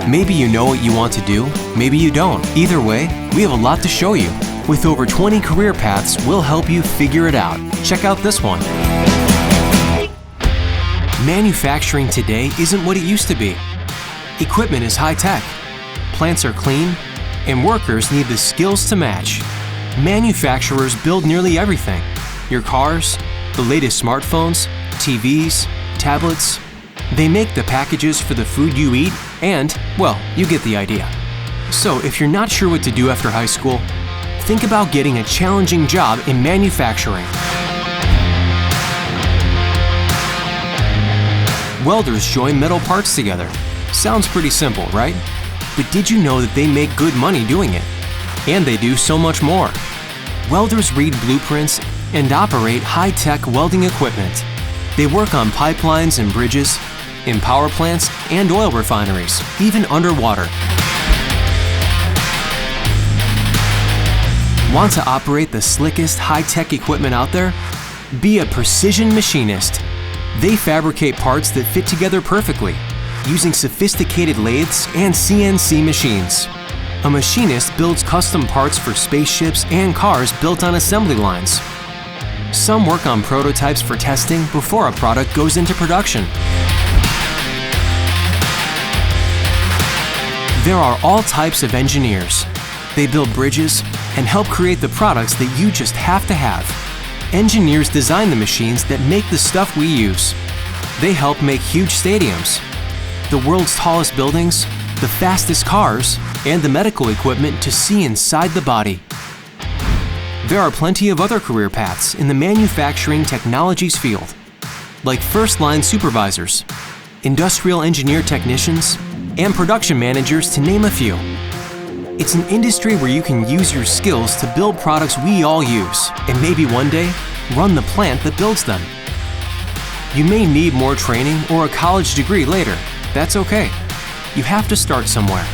Maybe you know what you want to do, maybe you don't. Either way, we have a lot to show you. With over 20 career paths, we'll help you figure it out. Check out this one. Manufacturing today isn't what it used to be. Equipment is high-tech, plants are clean, and workers need the skills to match. Manufacturers build nearly everything. Your cars, the latest smartphones, TVs, tablets. They make the packages for the food you eat and, well, you get the idea. So if you're not sure what to do after high school, think about getting a challenging job in manufacturing. Welders join metal parts together. Sounds pretty simple, right? But did you know that they make good money doing it? And they do so much more. Welders read blueprints and operate high-tech welding equipment. They work on pipelines and bridges, in power plants and oil refineries, even underwater. Want to operate the slickest high-tech equipment out there? Be a precision machinist. They fabricate parts that fit together perfectly, using sophisticated lathes and CNC machines. A machinist builds custom parts for spaceships and cars built on assembly lines. Some work on prototypes for testing before a product goes into production. There are all types of engineers. They build bridges and help create the products that you just have to have. Engineers design the machines that make the stuff we use. They help make huge stadiums, the world's tallest buildings, the fastest cars, and the medical equipment to see inside the body. There are plenty of other career paths in the manufacturing technologies field, like first-line supervisors, industrial engineer technicians, and production managers, to name a few. It's an industry where you can use your skills to build products we all use, and maybe one day, run the plant that builds them. You may need more training or a college degree later. That's okay. You have to start somewhere.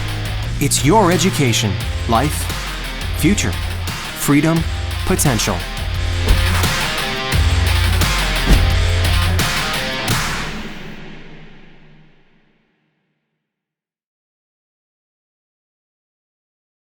It's your education, life, future, freedom, potential.